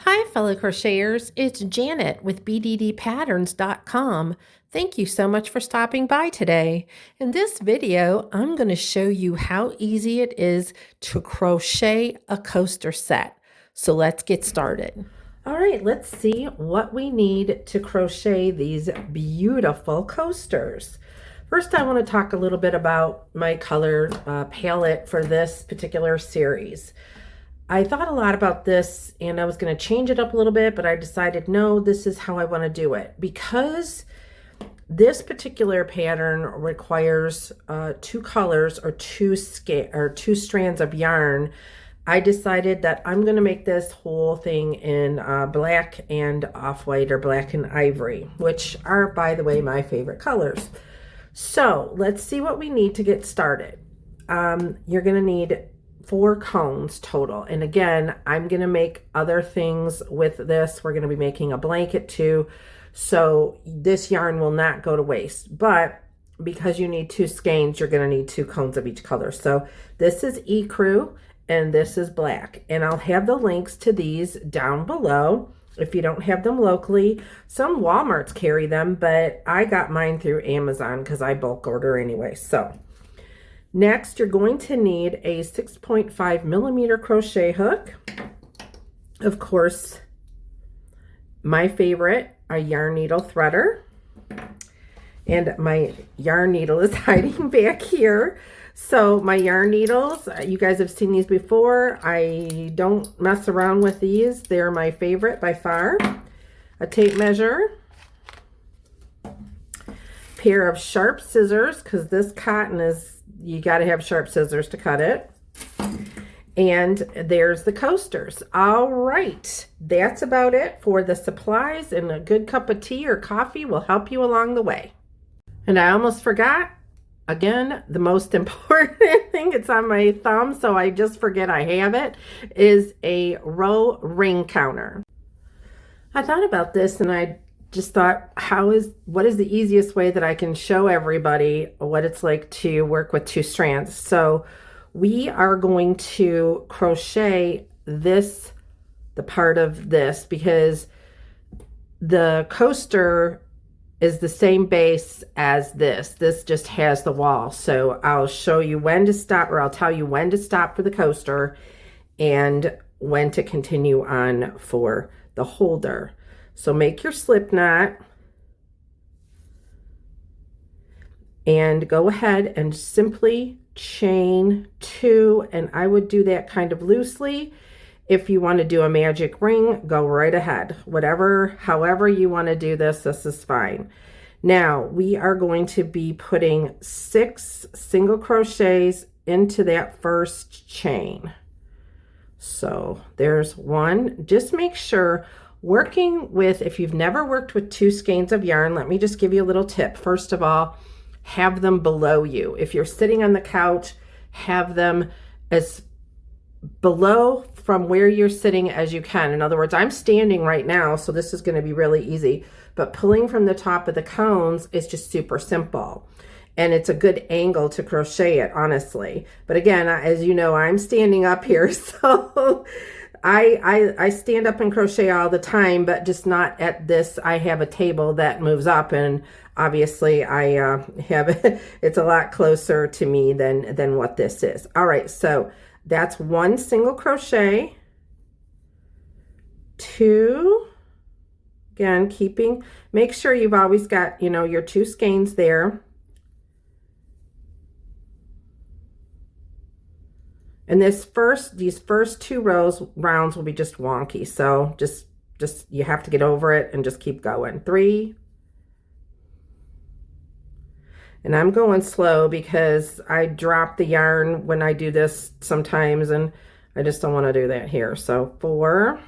Hi, fellow crocheters. It's Janet with bddpatterns.com. Thank you so much for stopping by today. In this video, I'm going to show you how easy it is to crochet a coaster set. So let's get started. All right, let's see what we need to crochet these beautiful coasters. First, I want to talk a little bit about my color palette for this particular series. I thought a lot about this and I was going to change it up a little bit, but I decided no, this is how I want to do it. Because this particular pattern requires two colors or two strands of yarn, I decided that I'm going to make this whole thing in black and off-white, or black and ivory, which are, by the way, my favorite colors. So let's see what we need to get started. You're going to need 4 cones total. And again, I'm going to make other things with this. We're going to be making a blanket too. So this yarn will not go to waste. But because you need 2 skeins, you're going to need 2 cones of each color. So this is ecru and this is black. And I'll have the links to these down below if you don't have them locally. Some Walmarts carry them, but I got mine through Amazon because I bulk order anyway. So next, you're going to need a 6.5 millimeter crochet hook. Of course, my favorite, a yarn needle threader. And my yarn needle is hiding back here. So my yarn needles, you guys have seen these before. I don't mess around with these. They're my favorite by far. A tape measure. Pair of sharp scissors, because this cotton is, you got to have sharp scissors to cut it. And there's the coasters. All right, that's about it for the supplies, and a good cup of tea or coffee will help you along the way. And I almost forgot, again, the most important thing, it's on my thumb, so I just forget I have it, is a row ring counter. I thought about this and I just thought, what is the easiest way that I can show everybody what it's like to work with 2 strands? So we are going to crochet the part of this, because the coaster is the same base as this. This just has the wall. So I'll show you when to stop, or I'll tell you when to stop for the coaster and when to continue on for the holder. So make your slip knot and go ahead and simply chain 2, and I would do that kind of loosely. If you want to do a magic ring, go right ahead. However you want to do this is fine. Now we are going to be putting 6 single crochets into that first chain. So there's 1. Just make sure, working with, if you've never worked with 2 skeins of yarn, let me just give you a little tip. First of all, have them below you. If you're sitting on the couch, have them as below from where you're sitting as you can. In other words, I'm standing right now, so this is going to be really easy. But pulling from the top of the cones is just super simple. And it's a good angle to crochet it, honestly. But again, as you know, I'm standing up here, so I stand up and crochet all the time, but just not at this. I have a table that moves up, and obviously I have it's a lot closer to me than what this is. All right, so that's 1 single crochet, 2, again, make sure you've always got, your 2 skeins there. And these first 2 rounds will be just wonky. So just you have to get over it and just keep going. 3. And I'm going slow because I drop the yarn when I do this sometimes, and I just don't want to do that here. So 4,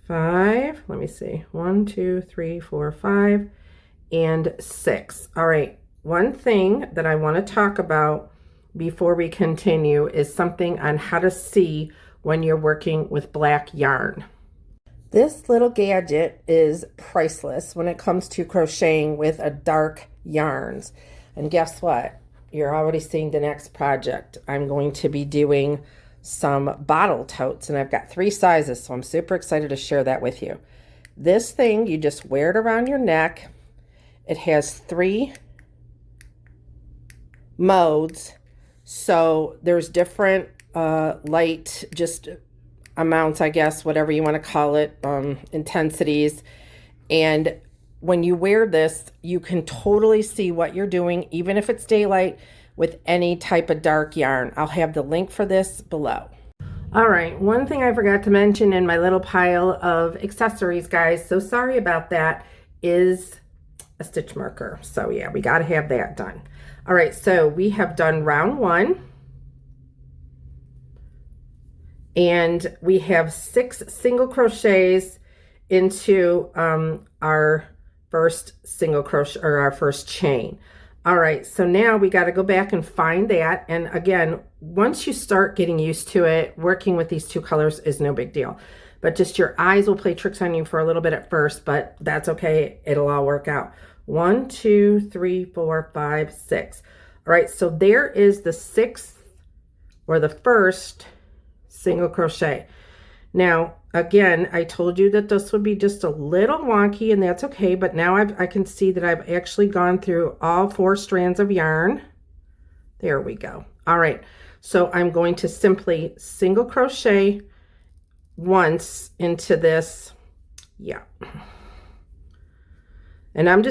5, let me see, 1, 2, 3, 4, 5, and 6. All right, one thing that I want to talk about before we continue is something on how to see when you're working with black yarn. This little gadget is priceless when it comes to crocheting with a dark yarns. And guess what? You're already seeing the next project. I'm going to be doing some bottle totes, and I've got 3 sizes, so I'm super excited to share that with you. This thing, you just wear it around your neck. It has 3 modes, so there's different light, just amounts, I guess, whatever you want to call it, intensities. And when you wear this, you can totally see what you're doing, even if it's daylight, with any type of dark yarn. I'll have the link for this below. All right, one thing I forgot to mention in my little pile of accessories, guys, so sorry about that, is a stitch marker. So yeah, we got to have that done. All right, so we have done round 1. And we have 6 single crochets into our first single crochet, or our first chain. All right, so now we got to go back and find that. And again, once you start getting used to it, working with these 2 colors is no big deal. But just your eyes will play tricks on you for a little bit at first, but that's okay. It'll all work out. 1, 2, 3, 4, 5, 6. All right, so there is the 6th, or the first single crochet. Now, again, I told you that this would be just a little wonky, and that's okay, but now I can see that I've actually gone through all 4 strands of yarn. There we go. All right, so I'm going to simply single crochet once into this. Yeah. And I'm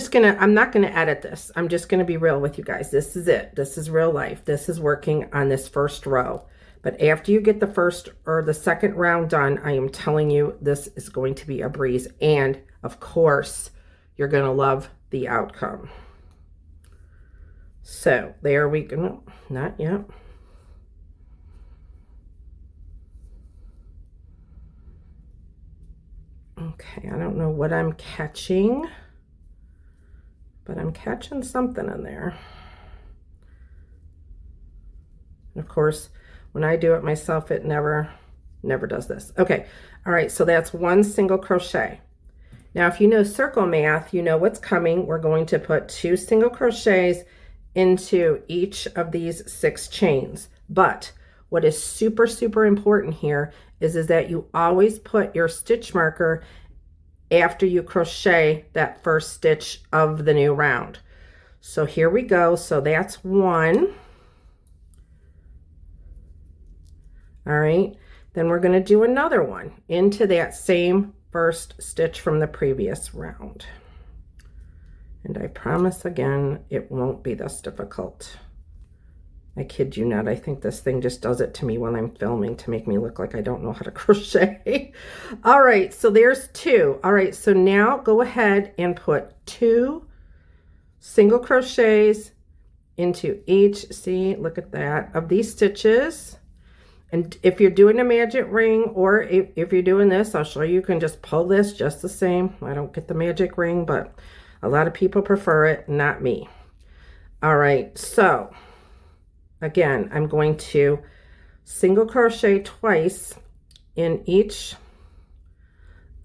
not gonna edit this. I'm just gonna be real with you guys. This is it. This is real life. This is working on this first row. But after you get the first or the second round done, I am telling you, this is going to be a breeze. And of course, you're going to love the outcome. So there we go. No, not yet. Okay, I don't know what I'm catching, but I'm catching something in there. And of course, when I do it myself, it never does this. Okay, all right, so that's 1 single crochet. Now, if you know circle math, you know what's coming. We're going to put 2 single crochets into each of these 6 chains. But what is super, super important here is that you always put your stitch marker after you crochet that first stitch of the new round. So here we go. So that's 1. All right, then we're going to do another one into that same first stitch from the previous round. And I promise again, it won't be this difficult. I kid you not. I think this thing just does it to me when I'm filming to make me look like I don't know how to crochet. All right, so there's 2. All right, so now go ahead and put 2 single crochets into each, see, look at that, of these stitches. And if you're doing a magic ring, or if you're doing this, I'll show you, you can just pull this just the same. I don't get the magic ring, but a lot of people prefer it, not me. All right, so again, I'm going to single crochet twice in each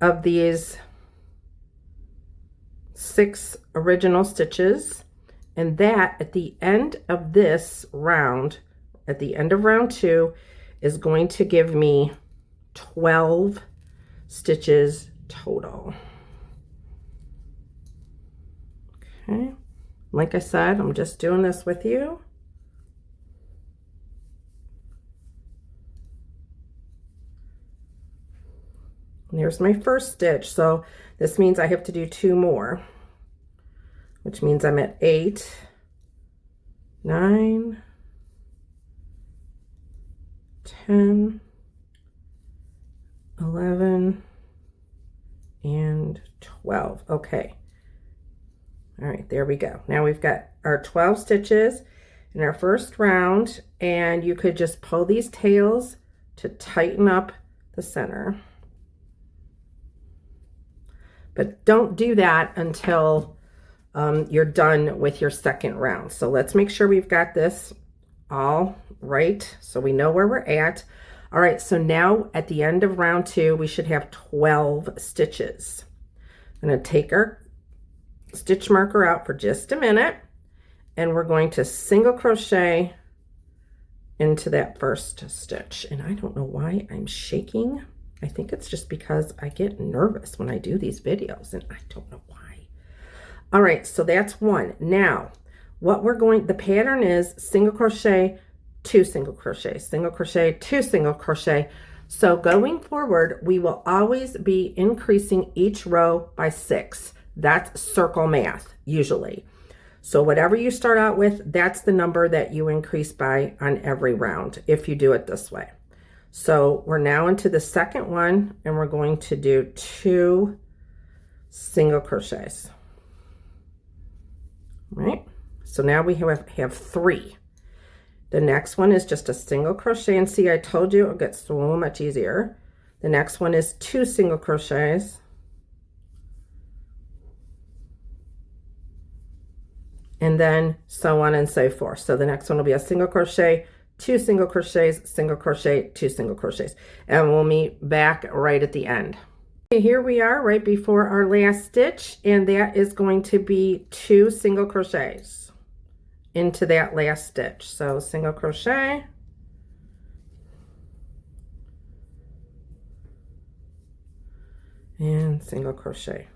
of these 6 original stitches. And that at the end of this round, at the end of round 2, is going to give me 12 stitches total. Okay, like I said, I'm just doing this with you. And there's my first stitch, so this means I have to do 2 more, which means I'm at 8, 9, 10, 11, and 12. Okay. All right, there we go. Now we've got our 12 stitches in our first round, and you could just pull these tails to tighten up the center. But don't do that until you're done with your second round. So let's make sure we've got this all right, so we know where we're at. All right, so now at the end of round 2, we should have 12 stitches. I'm going to take our stitch marker out for just a minute, and we're going to single crochet into that first stitch. And I don't know why I'm shaking. I think it's just because I get nervous when I do these videos, and I don't know why. All right, so that's one. Now, what we're going, the pattern is single crochet, 2 single crochet, single crochet, 2 single crochet. So going forward, we will always be increasing each row by 6. That's circle math, usually. So whatever you start out with, that's the number that you increase by on every round if you do it this way. So we're now into the second one, and we're going to do 2 single crochets. Right? So now we have 3. The next one is just a single crochet, and see, I told you it gets so much easier. The next one is 2 single crochets. And then so on and so forth. So the next one will be a single crochet, 2 single crochets, single crochet, 2 single crochets, and we'll meet back right at the end. Okay, here we are right before our last stitch, and that is going to be 2 single crochets into that last stitch. So single crochet, and single crochet.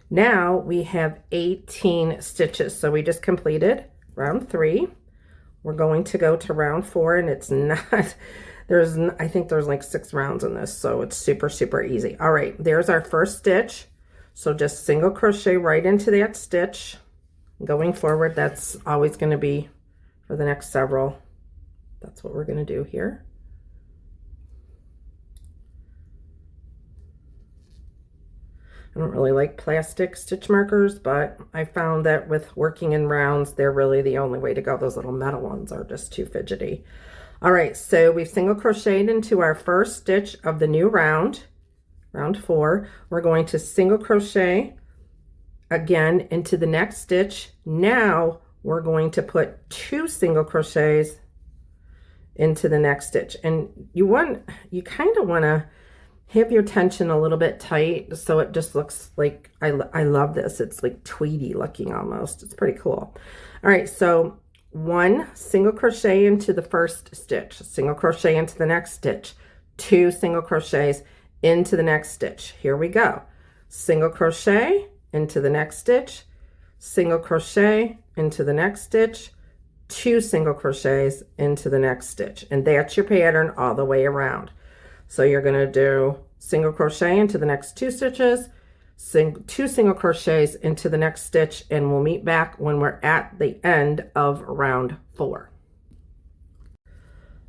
Now we have 18 stitches. So we just completed round 3. We're going to go to round 4, and it's not, I think there's like 6 rounds in this, so it's super, super easy. All right, there's our first stitch. So just single crochet right into that stitch. Going forward, that's always going to be for the next several. That's what we're going to do here. I don't really like plastic stitch markers, but I found that with working in rounds, they're really the only way to go. Those little metal ones are just too fidgety. All right, so we've single crocheted into our first stitch of the new round, round 4. We're going to single crochet again into the next stitch. Now we're going to put 2 single crochets into the next stitch. And you kind of want to have your tension a little bit tight so it just looks like, I love this. It's like tweedy looking almost. It's pretty cool. All right, so 1 single crochet into the first stitch, single crochet into the next stitch, 2 single crochets into the next stitch. Here we go. Single crochet into the next stitch, single crochet into the next stitch, 2 single crochets into the next stitch. And that's your pattern all the way around. So you're going to do single crochet into the next 2 stitches, 2 single crochets into the next stitch, and we'll meet back when we're at the end of round 4.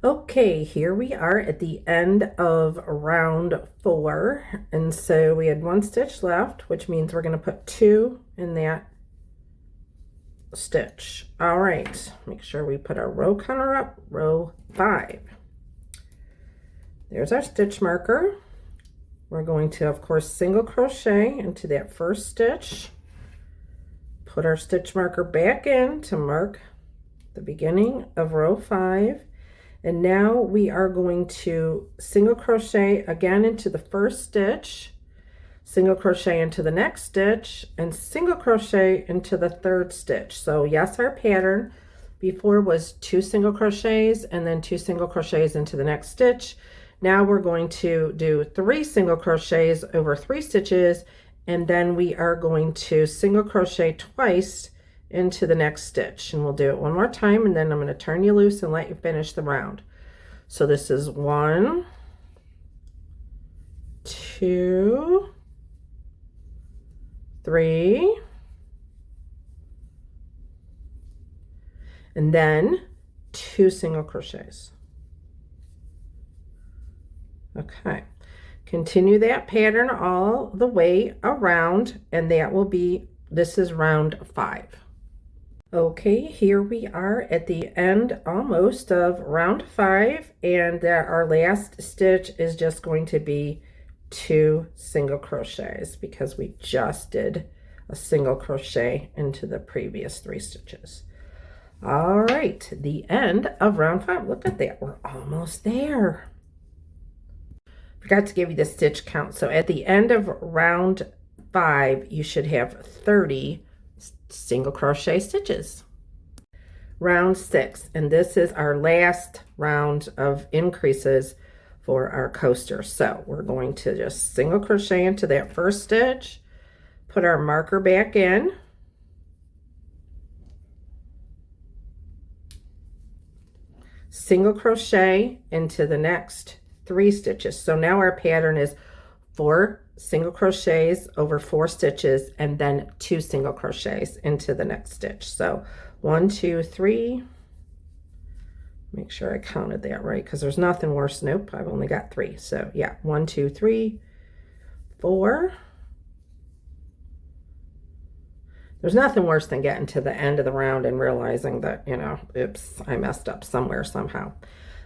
Okay, here we are at the end of round 4, and so we had 1 stitch left, which means we're going to put 2 in that stitch. All right, make sure we put our row counter up, row 5. There's our stitch marker. We're going to, of course, single crochet into that first stitch, put our stitch marker back in to mark the beginning of row 5, and now we are going to single crochet again into the first stitch, single crochet into the next stitch, and single crochet into the third stitch. So yes, our pattern before was 2 single crochets and then 2 single crochets into the next stitch. Now we're going to do 3 single crochets over 3 stitches, and then we are going to single crochet twice into the next stitch. And we'll do it one more time, and then I'm going to turn you loose and let you finish the round. So this is 1, 2, 3, and then 2 single crochets. Okay, continue that pattern all the way around, and that will be, this is round 5. Okay, here we are at the end almost of round 5, and our last stitch is just going to be 2 single crochets because we just did a single crochet into the previous 3 stitches. All right, the end of round 5. Look at that, we're almost there. Forgot to give you the stitch count. So at the end of round 5, you should have 30 single crochet stitches. round 6, and this is our last round of increases for our coaster. So we're going to just single crochet into that first stitch, put our marker back in, single crochet into the next 3 stitches. So now our pattern is 4 single crochets over 4 stitches and then 2 single crochets into the next stitch. So 1, 2, 3. Make sure I counted that right because there's nothing worse. Nope, I've only got 3. So yeah, 1, 2, 3, 4. There's nothing worse than getting to the end of the round and realizing that, you know, oops, I messed up somewhere somehow.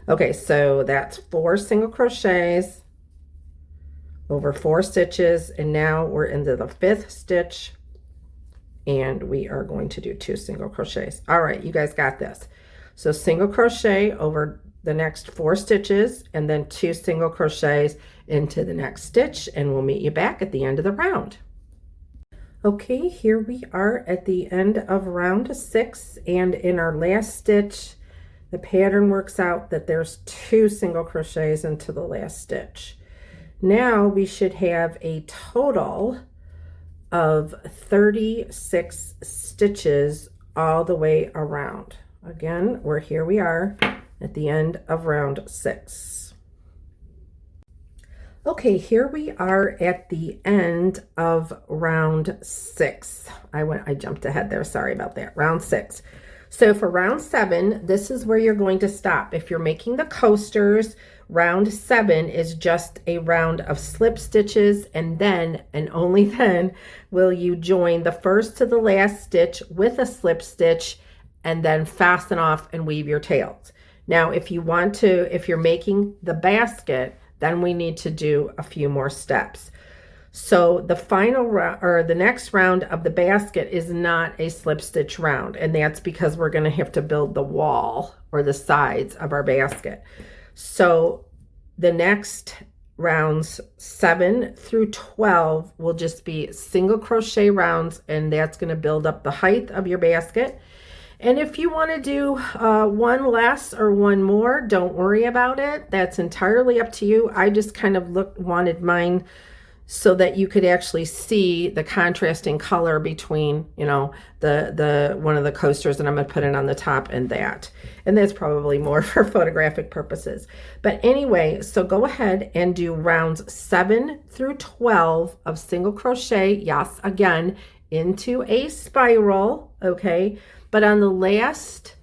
Okay, so that's 4 single crochets over 4 stitches, and now we're into the 5th stitch, and we are going to do 2 single crochets. All right, you guys got this. So single crochet over the next 4 stitches, and then 2 single crochets into the next stitch, and we'll meet you back at the end of the round. Okay, here we are at the end of round 6, and in our last stitch, the pattern works out that there's 2 single crochets into the last stitch. Now we should have a total of 36 stitches all the way around. Again, here we are at the end of round 6. Okay, here we are at the end of round 6. I jumped ahead there, sorry about that. Round 6. So for round 7, this is where you're going to stop. If you're making the coasters, round 7 is just a round of slip stitches, and then, and only then, will you join the first to the last stitch with a slip stitch, and then fasten off and weave your tails. Now, if you want to, if you're making the basket, then we need to do a few more steps. So the final round, or the next round of the basket, is not a slip stitch round, and that's because we're going to have to build the wall or the sides of our basket. So the next rounds 7 through 12 will just be single crochet rounds, and that's going to build up the height of your basket. And if you want to do one less or one more, don't worry about it. That's entirely up to you. I just kind of wanted mine so that you could actually see the contrasting color between, you know, the one of the coasters that I'm going to put in on the top and that. And that's probably more for photographic purposes. But anyway, so go ahead and do rounds 7 through 12 of single crochet, yes, again, into a spiral, okay? But on the last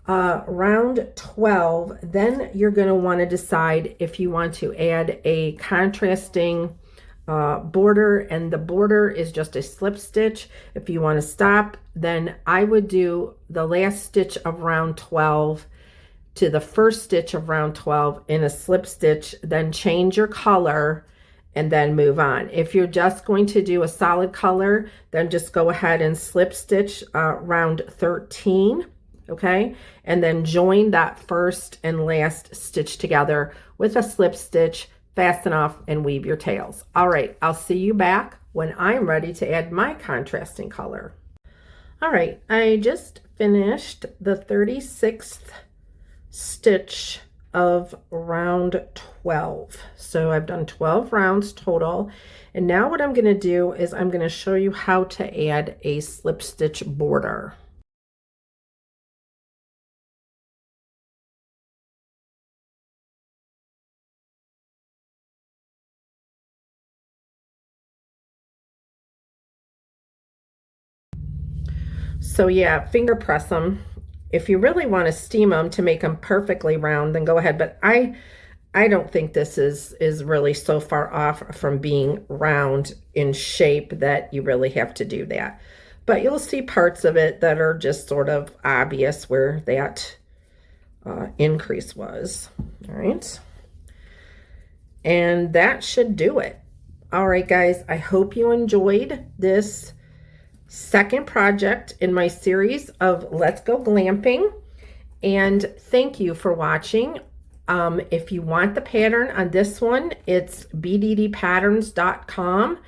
round 12, then you're going to want to decide if you want to add a contrasting border, and the border is just a slip stitch. If you want to stop, then I would do the last stitch of round 12 to the first stitch of round 12 in a slip stitch, then change your color and then move on. If you're just going to do a solid color, then just go ahead and slip stitch round 13, okay? And then join that first and last stitch together with a slip stitch, fasten off, and weave your tails. All right, I'll see you back when I'm ready to add my contrasting color. All right, I just finished the 36th stitch of round 12. So I've done 12 rounds total. And now what I'm going to do is I'm going to show you how to add a slip stitch border. So yeah, finger press them. If you really want to steam them to make them perfectly round, then go ahead. But I don't think this is really so far off from being round in shape that you really have to do that. But you'll see parts of it that are just sort of obvious where that increase was. All right. And that should do it. All right, guys, I hope you enjoyed this second project in my series of Let's Go Glamping, and thank you for watching. If you want the pattern on this one, it's bddpatterns.com,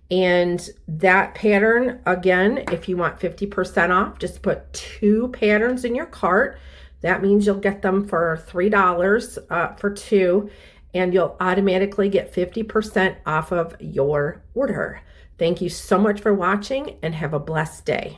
And that pattern, again, if you want 50% off, just put 2 patterns in your cart. That means you'll get them for $3 for 2, and you'll automatically get 50% off of your order. Thank you so much for watching, and have a blessed day.